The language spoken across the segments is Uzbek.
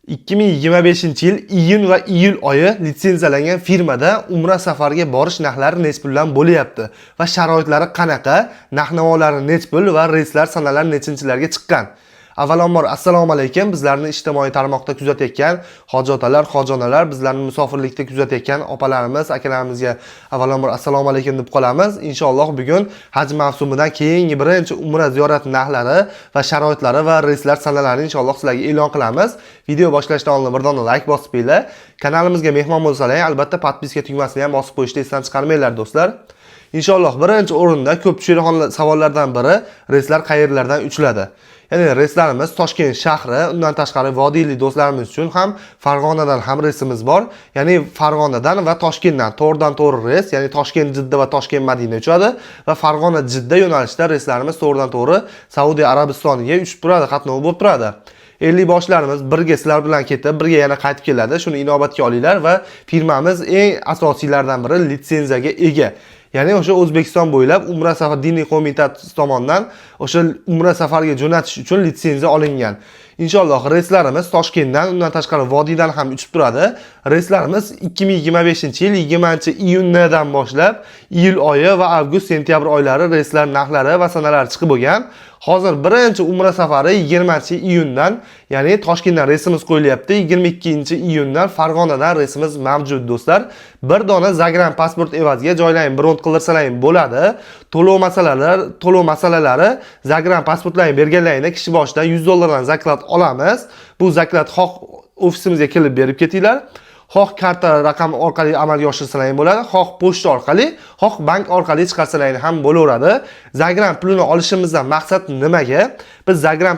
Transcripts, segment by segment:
2025-yil iyun va iyul oyi litsenziyalangan firmada umra safariga borish narxlari nech puldan bo'lyapti va sharoitlari qanaqa, narx-navolari nech pul va reyslar sanalari nechinchilarga chiqqan. Avvalambor assalomu alaykum. Bizlarni ijtimoiy tarmoqda kuzatayotgan hoji otalar, hojonalar, bizlarni musofirlikda kuzatayotgan opalarimiz, akalarimizga avvalambor assalomu alaykum deb qolamiz. Inshaalloh bugun haj mavsumidan keyingi birinchi umra ziyorati narxlari va sharoitlari va reyslar sanalarini inshaalloh sizlarga e'lon qilamiz. Video boshlashdan oldin bir dona like bosib qo'yinglar. Kanalimizga mehmon bo'lsalaring, albatta podpiska tugmasini ham bosib qo'yishni esdan chiqarmanglar do'stlar. Inshaalloh birinchi o'rinda ko'p tushadigan savollardan biri reyslar qayerlardan uchiladi. Ya'ni reyslarimiz Toshkent shahri, undan tashqari vodiyli do'stlarimiz uchun ham Farg'onadan ham reysimiz bor. Ya'ni Farg'onadan va Toshkentdan to'g'ridan-to'g'ri reys, ya'ni Toshkent Jidda va Toshkent Madina uchadi va Farg'ona Jidda yo'nalishida reyslarimiz to'g'ridan-to'g'ri Saudiya Arabistoniga uchib turadi, qatnov bo'lib turadi. 50 boshlarimiz birga sizlar bilan ketib, birga yana qaytib keladi. Shuni inobatga olinglar va firmamiz eng asosiylardan biri litsenziyaga ega. Ya'ni o'sha O'zbekiston bo'ylab Umra safar diniy qo'mitasi tomonidan o'sha umra safariga jo'natish uchun litsenziya olingan. Inshaalloh reyslarimiz Toshkentdan, undan tashqari vodiydan ham uchib turadi. Reyslarimiz 2025-yil 20-iyundan boshlab iyul oyi va avgust-sentyabr oylari reyslar narxlari va sanalari chiqib bo'lgan. Hozir birinchi umra safari 20-iyundan, ya'ni Toshkentdan reysimiz qo'yilyapti. 22-iyundan Farg'onadan reysimiz mavjud do'stlar. Bir dona Zagram pasport evaziga joylaying bron qildirsalaring bo'ladi. To'lov masalalari Zagram pasportlaring berganlaringda kishi boshidan $100 zakat olamiz. Bu zakat xoh ofisimizga kelib berib ketinglar. Xoh karta raqam orqali amalga oshirsalar bo'ladi, xoh pochta orqali, xoh bank orqali chiqarsalar ham bo'laveradi. Zagram pulini olishimizdan maqsad nimaga? Biz Zagram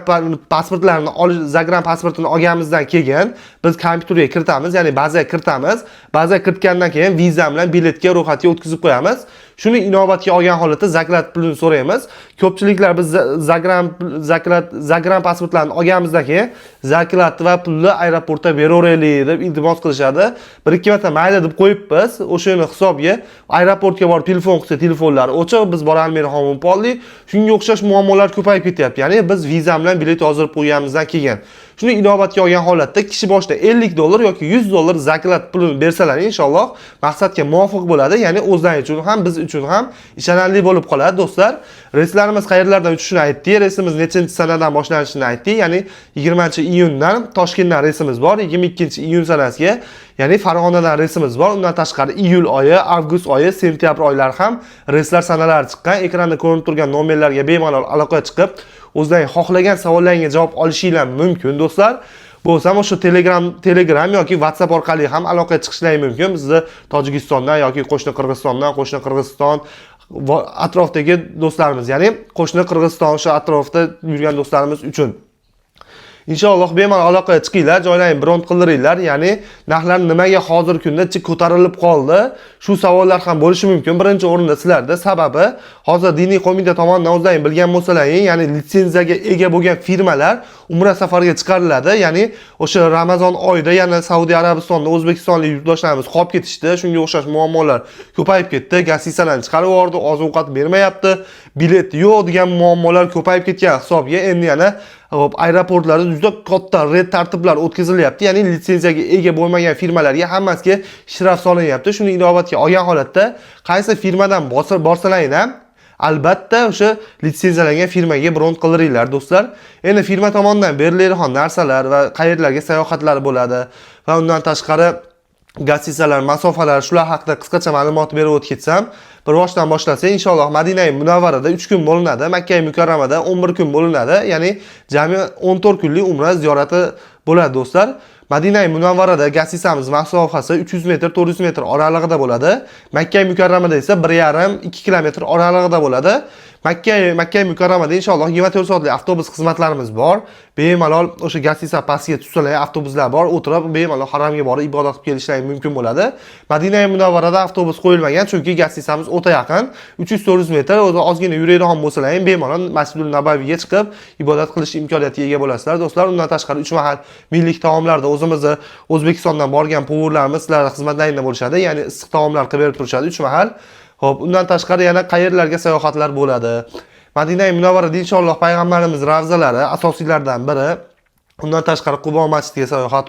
pasportini olganimizdan keyin biz kompyuterga kiritamiz, ya'ni bazaga kiritamiz. Bazaga kiritgandan keyin viza bilan biletga ro'yxatga o'tkazib qo'yamiz. Shuni inobatga olgan holatda zakat pulini so'raymiz. Ko'pchiliklar biz Zagram pasportlarini olganimizdan keyin zakat va pulni aeroportda beraveraylik deb iltimos qilishadi. Bir-ikki marta mayli deb qo'yibmiz. O'shani hisobga aeroportga borib telefon qilsa telefonlari o'chiq, biz borolmaydi ham bo'ldik. Shunga o'xshash muammolar ko'payib ketyapti. Ya'ni biz viza bilan bilet yozdirib qo'yganimizdan keyin shuni inobatga olgan holatda kishi boshida $50 yoki $100 zakat pulini bersalar inshaalloh maqsadga muvofiq bo'ladi. Ya'ni o'zlari uchun ham biz uchun ham ishonarli bo'lib qoladi do'stlar. Reyslarimiz qayerlardan uchishini aytdik. Reysimiz nechinchi sanadan boshlanishini aytdik. Ya'ni 20-iyundan Toshkentdan reysimiz bor. 22-iyun sanasiga ya'ni Farg'onadan reysimiz bor. Undan tashqari iyul oyi, avgust oyi, sentyabr oylari ham reyslar sanalari chiqqan. Ekranda ko'rinib turgan nomerlarga bemalol aloqaga chiqib o'zlaring xohlagan savollaringga javob olishinglar mumkin do'stlar. Bo'lsam o'sha Telegram yoki WhatsApp orqali ham aloqaga chiqishlaring mumkin. Bizni Tojikistondan yoki qo'shni Qirg'iziston atrofdagi do'stlarimiz, ya'ni qo'shni Qirg'iziston o'sha atrofda yurgan do'stlarimiz uchun inshaalloh bemalol aloqaga chiqinglar, joylaring bron qildiringlar. Ya'ni narxlar nimaga hozir kunda ko'tarilib qoldi? Shu savollar ham bo'lishi mumkin. Birinchi o'rinda sizlarda sababi hozir diniy qo'mita tomonidan o'zlaring bilgan bo'lsalaring, ya'ni litsenziyaga ega bo'lgan firmalar umra safariga chiqariladi. Ya'ni o'sha Ramazon oyida yana Saudiya Arabistonda o'zbekistonlik yurtdoshlarimiz qolib ketishdi. Shunga o'xshash muammolar ko'payib ketdi. Gassisalarni chiqarib yubordi, oziq-ovqat bermayapti, bilet yo'q degan muammolar ko'payib ketgan hisobga endi yana aeroportlarda juda katta red tartiblar o'tkazilyapti. Ya'ni litsenziyaga ega bo'lmagan firmalarga hammasiga shraf solinyapti. Shuni inobatga olgan holatda qaysi firmadan borsalaring ham albatta o'sha litsenziyalangan firmaga bron qildiringlar do'stlar. Endi firma tomonidan beriladigan narsalar va qayerlarga sayohatlar bo'ladi va undan tashqari gassisalar, masofalar, shular haqida qisqacha ma'lumot berib o'tib ketsam, bir boshdan boshlasak inshaalloh Madina-i Munavvarada 3 kun bo'linadi, Makka-i Mukarramada 11 kun bo'linadi. Ya'ni jami 14 kunlik umra ziyorati bo'ladi do'stlar. Madina-i Munavvarada gassisamiz masofasi 300 metr, 400 metr oralig'ida bo'ladi. Makka-i Mukarramada esa 1,5-2 kilometr oralig'ida bo'ladi. Makka-i Mukarramada inshaalloh 24 soatlik avtobus xizmatlarimiz bor. Bemalol o'sha gassisa pastiga tushsalar avtobuslar bor, o'tirib bemalol haramga borib ibodat qilib kelishlari mumkin bo'ladi. Madina-i Munavvarada avtobus qo'yilmagan, chunki gassisamiz o'ta yaqin, 300-400 metr. O'zi ozgina yuradigan bo'lsalar ham bemalol Masjidul Nabaviyga chiqib ibodat qilish imkoniyatiga ega bo'lasizlar do'stlar. Undan tashqari 3 mahal milliy taomlarda o'zimizni O'zbekistondan borgan povurlarimiz sizlar xizmatlaringda bo'lishadi. Ya'ni issiq taomlar qilib berib turishadi 3 mahal. Xo'p, undan tashqari yana qayerlarga sayohatlar bo'ladi? Madina-i Munavvarada inshaalloh payg'ambarimiz ravzalari asosiylardan biri Undan tashqari Qubo masjidiga sayohat,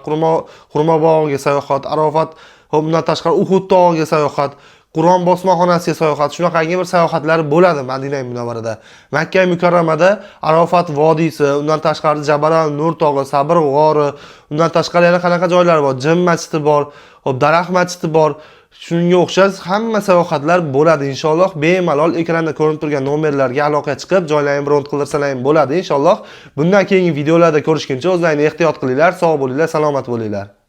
Xurmo bog'iga sayohat, Arofat, undan tashqari Uhud tog'iga sayohat, Qur'on bosmaxonasiga sayohat, shunaqangi bir sayohatlar bo'ladi Madina Munavvarada. Makka Mukarramada Arofat vodiysi, undan tashqari Jabal Nur tog'i, Sabr g'ori, undan tashqari yana qanaqa joylar bor? Jim masjidi bor, hop daraxt masjidi bor. Shunga o'xshash hamma sayohatlar bo'ladi inshaalloh. Bemalol ekranda ko'rinib turgan nomerlarga aloqa chiqib, joylarni bron qildirsalar ham bo'ladi inshaalloh. Bundan keyingi videolarda ko'rishguncha o'zlaringizni ehtiyot qilinglar, sog' bo'linglar, salomat bo'linglar.